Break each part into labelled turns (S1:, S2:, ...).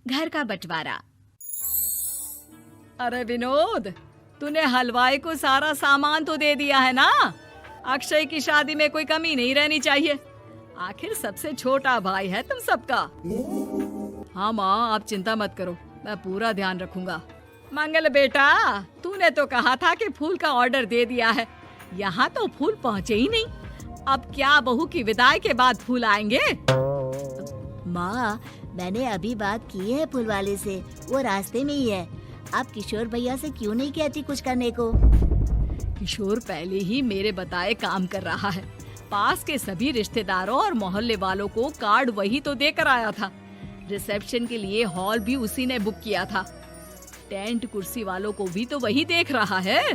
S1: घर का बंटवारा। अरे विनोद, तूने हलवाई को सारा सामान तो दे दिया है ना? अक्षय की शादी में कोई कमी नहीं रहनी चाहिए। आखिर सबसे छोटा भाई है तुम सबका। हाँ माँ, आप चिंता मत करो, मैं पूरा ध्यान रखूंगा। मंगल बेटा, तूने तो कहा था कि फूल का ऑर्डर दे दिया है, यहाँ तो फूल पहुँचे ही नहीं। अब क्या बहू की विदाई के बाद फूल आएंगे?
S2: माँ, मैंने अभी बात की है फूल वाले से, वो रास्ते में ही है। आप किशोर भैया से क्यों नहीं कहती कुछ करने को?
S1: किशोर पहले ही मेरे बताए काम कर रहा है। पास के सभी रिश्तेदारों और मोहल्ले वालों को कार्ड वही तो देकर आया था। रिसेप्शन के लिए हॉल भी उसी ने बुक किया था। टेंट कुर्सी वालों को भी तो वही देख रहा है।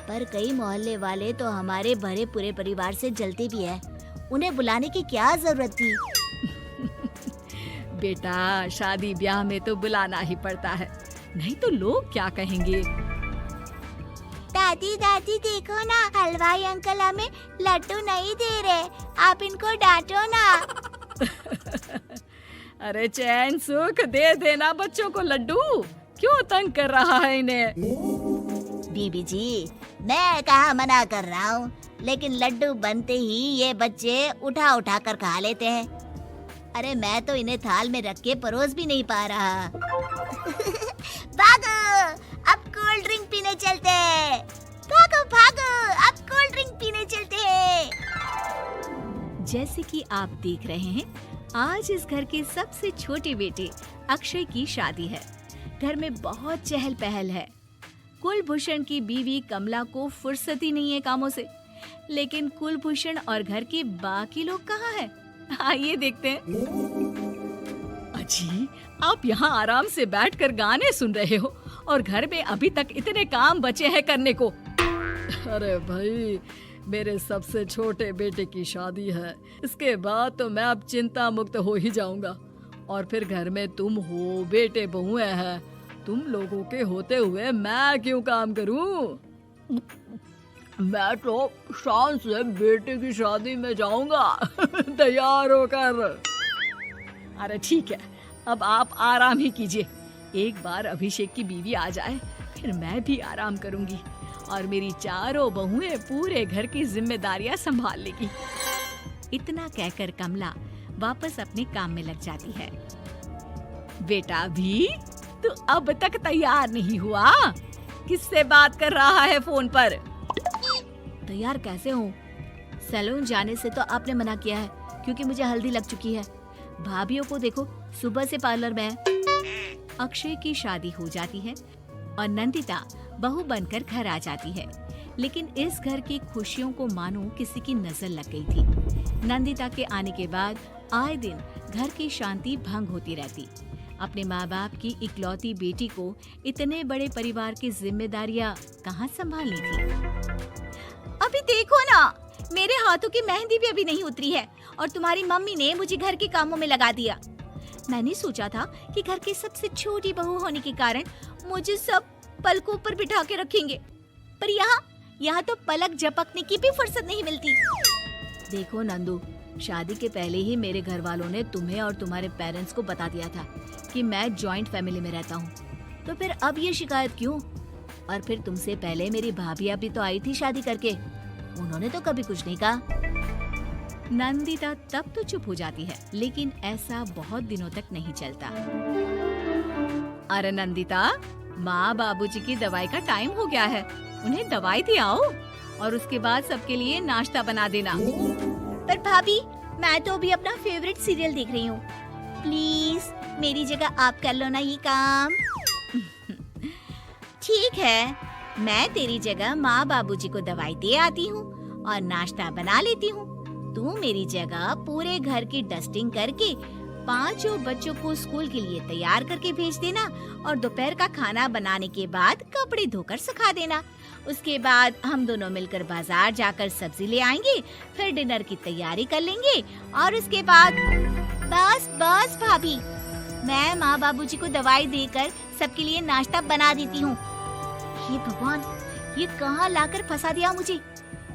S2: पर कई मोहल्ले वाले तो हमारे भरे पूरे परिवार से जलते भी है, उन्हें बुलाने की क्या जरूरत थी?
S1: बेटा, शादी ब्याह में तो बुलाना ही पड़ता है, नहीं तो लोग क्या कहेंगे।
S2: दादी दादी देखो ना, हलवाई अंकल हमें लड्डू नहीं दे रहे, आप इनको डांटो ना।
S1: अरे चैन सुख दे देना बच्चों को लड्डू, क्यों तंग कर रहा है इन्हें?
S2: बीबी जी, मैं कहाँ मना कर रहा हूँ, लेकिन लड्डू बनते ही ये बच्चे उठा उठा कर खा लेते हैं। अरे मैं तो इन्हें थाल में रख के परोस भी नहीं पा रहा। भागो, अब कोल्ड ड्रिंक पीने चलते हैं। भागो भागो, अब कोल्ड ड्रिंक पीने चलते हैं।
S1: जैसे कि आप देख रहे हैं, आज इस घर के सबसे छोटे बेटे अक्षय की शादी है। घर में बहुत चहल पहल है। कुलभूषण की बीवी कमला को फुर्सत ही नहीं है कामों से, लेकिन कुलभूषण और घर के बाकी लोग कहाँ हैं? आइए देखते हैं। अजी, आप यहाँ आराम से बैठकर गाने सुन रहे हो और घर में अभी तक इतने काम बचे हैं करने को। अरे भाई, मेरे सबसे छोटे बेटे की शादी है, इसके बाद तो मैं अब चिंता मुक्त हो ही जाऊंगा। और फिर घर में तुम हो, बेटे बहुएं हैं, तुम लोगों के होते हुए मैं क्यों काम करूं? मैं तो शान से बेटे की शादी में जाऊंगा तैयार होकर। अरे ठीक है, अब आप आराम ही कीजिए। एक बार अभिषेक की बीवी आ जाए, फिर मैं भी आराम करूंगी और मेरी चारों बहुएं पूरे घर की जिम्मेदारियां संभाल लेगी। इतना कहकर कमला वापस अपने काम में लग जाती है। बेटा भी, तू अब तक तैयार नहीं हुआ? किससे बात कर रहा है फोन पर?
S2: तैयार कैसे हूँ? सैलून जाने से तो आपने मना किया है, क्योंकि मुझे हल्दी लग चुकी है। भाभीयों को देखो, सुबह से पार्लर में है।
S1: अक्षय की शादी हो जाती है और नंदिता बहू बनकर घर आ जाती है, लेकिन इस घर की खुशियों को मानो किसी की नजर लग गई थी। नंदिता के आने के बाद आए दिन घर की शांति भंग होती रहती। अपने माँ बाप की इकलौती बेटी को इतने बड़े परिवार की जिम्मेदारियाँ कहाँ संभालनी थी?
S2: अभी देखो ना, मेरे हाथों की मेहंदी भी अभी नहीं उतरी है और तुम्हारी मम्मी ने मुझे घर के कामों में लगा दिया। मैंने सोचा था कि घर की सबसे छोटी बहू होने के कारण मुझे सब पलकों पर बिठा के रखेंगे, पर यहाँ तो पलक झपकने की भी फुर्सत नहीं मिलती।
S1: देखो नंदू, शादी के पहले ही मेरे घर वालों ने तुम्हें और तुम्हारे पेरेंट्स को बता दिया था कि मैं जॉइंट फैमिली में रहता हूँ, तो फिर अब ये शिकायत क्यों? और फिर तुमसे पहले मेरी भाभी भी तो आई थी शादी करके, उन्होंने तो कभी कुछ नहीं कहा। नंदिता तब तो चुप हो जाती है, लेकिन ऐसा बहुत दिनों तक नहीं चलता। अरे नंदिता, माँ बाबूजी की दवाई का टाइम हो गया है, उन्हें दवाई दिलाओ और उसके बाद सबके लिए नाश्ता बना देना।
S2: पर भाभी, मैं तो अभी अपना फेवरेट सीरियल देख रही हूँ, प्लीज मेरी जगह आप कर लो ना ये काम। ठीक है, मैं तेरी जगह माँ बाबूजी को दवाई दे आती हूँ और नाश्ता बना लेती हूँ। तू मेरी जगह पूरे घर की डस्टिंग करके 5 बच्चों को स्कूल के लिए तैयार करके भेज देना और दोपहर का खाना बनाने के बाद कपड़े धोकर सुखा देना। उसके बाद हम दोनों मिलकर बाजार जाकर सब्जी ले आएंगे, फिर डिनर की तैयारी कर लेंगे और उसके बाद बस भाभी, मैं माँ बाबूजी को दवाई देकर सबके लिए नाश्ता बना देती हूँ। हे भगवान, ये कहाँ लाकर फंसा दिया मुझे।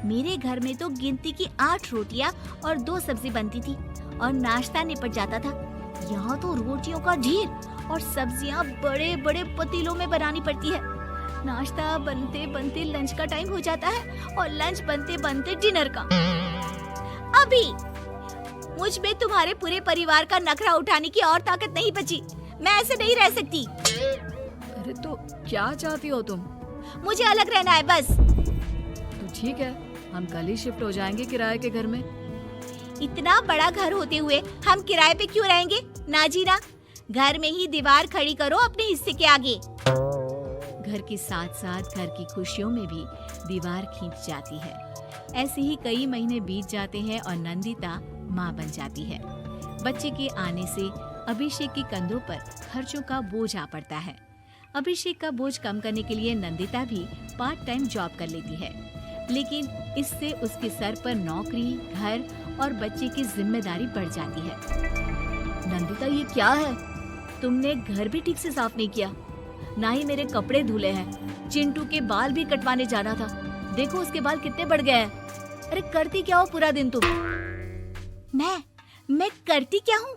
S2: मेरे घर में तो गिनती की 8 रोटियाँ और 2 सब्जी बनती थी और नाश्ता निपट जाता था। यहाँ तो रोटियों का ढेर और सब्जियाँ बड़े बड़े पतीलों में बनानी पड़ती है। नाश्ता बनते बनते लंच का टाइम हो जाता है और लंच बनते बनते डिनर का। अभी मुझ में तुम्हारे पूरे परिवार का नखरा उठाने की और ताकत नहीं बची। मैं ऐसे नहीं रह सकती।
S1: अरे तो क्या चाहती हो तुम?
S2: मुझे अलग रहना है बस।
S1: तो ठीक है, हम कल ही शिफ्ट हो जाएंगे किराए के घर में।
S2: इतना बड़ा घर होते हुए हम किराए पे क्यों रहेंगे? ना जी ना, घर में ही दीवार खड़ी करो अपने हिस्से के आगे। घर के साथ साथ घर की खुशियों में भी दीवार खींच जाती है। ऐसे ही कई महीने बीत जाते हैं और नंदिता माँ बन जाती है। बच्चे के आने से अभिषेक के कंधों पर खर्चों का बोझ आ पड़ता है। अभिषेक का बोझ कम करने के लिए नंदिता भी पार्ट टाइम जॉब कर लेती है, लेकिन इससे उसके सर पर नौकरी, घर और बच्चे की जिम्मेदारी बढ़ जाती है।
S1: नंदिता, ये क्या है? तुमने घर भी ठीक से साफ नहीं किया, ना ही मेरे कपड़े धुले हैं। चिंटू के बाल भी कटवाने जाना था, देखो उसके बाल कितने बढ़ गए हैं। अरे करती क्या हो पूरा दिन तुम?
S2: मैं करती क्या हूँ?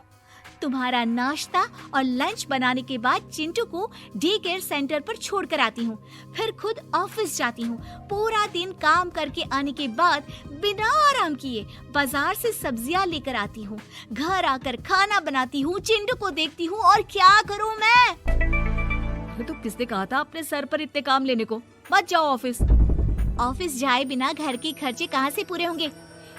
S2: तुम्हारा नाश्ता और लंच बनाने के बाद चिंटू को डे केयर सेंटर पर छोड़ कर आती हूँ, फिर खुद ऑफिस जाती हूँ। पूरा दिन काम करके आने के बाद बिना आराम किए बाजार से सब्जियाँ लेकर आती हूँ, घर आकर खाना बनाती हूँ, चिंटू को देखती हूँ और क्या करूँ मैं?
S1: तो किसने कहा था अपने सर पर इतने काम लेने को? मत जाओ ऑफिस।
S2: ऑफिस जाए बिना घर के खर्चे कहाँ से पूरे होंगे?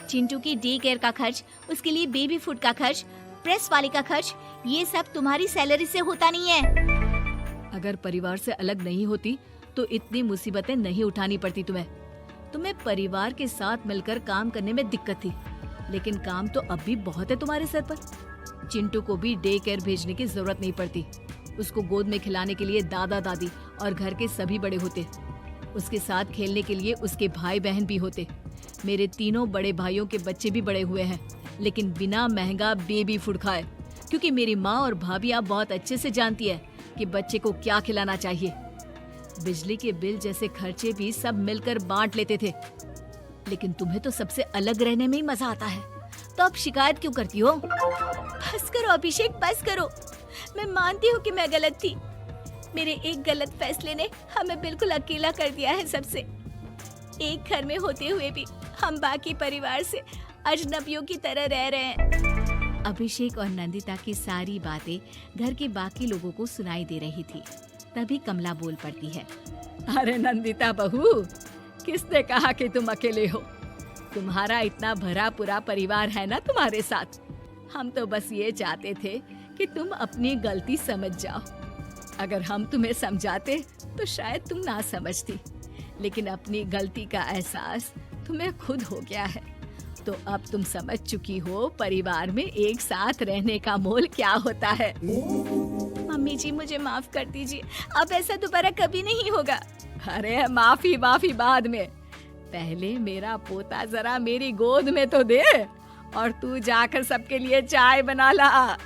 S2: चिंटू की डे केयर का खर्च, उसके लिए बेबी फूड का खर्च, प्रेस वाले का खर्च, ये सब तुम्हारी सैलरी से होता नहीं है।
S1: अगर परिवार से अलग नहीं होती तो इतनी मुसीबतें नहीं उठानी पड़ती तुम्हें परिवार के साथ मिलकर काम करने में दिक्कत थी, लेकिन काम तो अब भी बहुत है तुम्हारे सर पर। चिंटू को भी डे केयर भेजने की जरूरत नहीं पड़ती। उसको गोद में खिलाने के लिए दादा दादी और घर के सभी बड़े होते। उसके साथ खेलने के लिए उसके भाई बहन भी होते। मेरे तीनों बड़े भाइयों के बच्चे भी बड़े हुए हैं, लेकिन बिना महंगा बेबी फूड खाए, क्योंकि मेरी माँ और भाभियाँ बहुत अच्छे से जानती है कि बच्चे को क्या खिलाना चाहिए। बिजली के बिल जैसे खर्चे भी सब मिलकर बांट लेते थे, लेकिन तुम्हें तो सबसे अलग रहने में ही मजा आता है, तो अब शिकायत क्यों करती हो?
S2: बस करो अभिषेक, बस करो। मैं मानती हूँ कि मैं गलत थी। मेरे एक गलत फैसले ने हमें बिल्कुल अकेला कर दिया है सबसे। एक घर में होते हुए भी हम बाकी परिवार से अजनबियों की तरह रह रहे हैं।
S1: अभिषेक और नंदिता की सारी बातें घर के बाकी लोगों को सुनाई दे रही थी। तभी कमला बोल पड़ती है। अरे नंदिता बहू, किसने कहा कि तुम अकेले हो? तुम्हारा इतना भरा पूरा परिवार है ना तुम्हारे साथ। हम तो बस ये चाहते थे कि तुम अपनी गलती समझ जाओ। अगर हम तुम्हें समझाते तो शायद तुम ना समझती, लेकिन अपनी गलती का एहसास तुम्हें खुद हो गया है, तो अब तुम समझ चुकी हो परिवार में एक साथ रहने का मोल क्या होता है।
S2: मम्मी जी, मुझे माफ कर दीजिए, अब ऐसा दोबारा कभी नहीं होगा।
S1: अरे माफी बाद में, पहले मेरा पोता जरा मेरी गोद में तो दे, और तू जाकर सबके लिए चाय बना ला।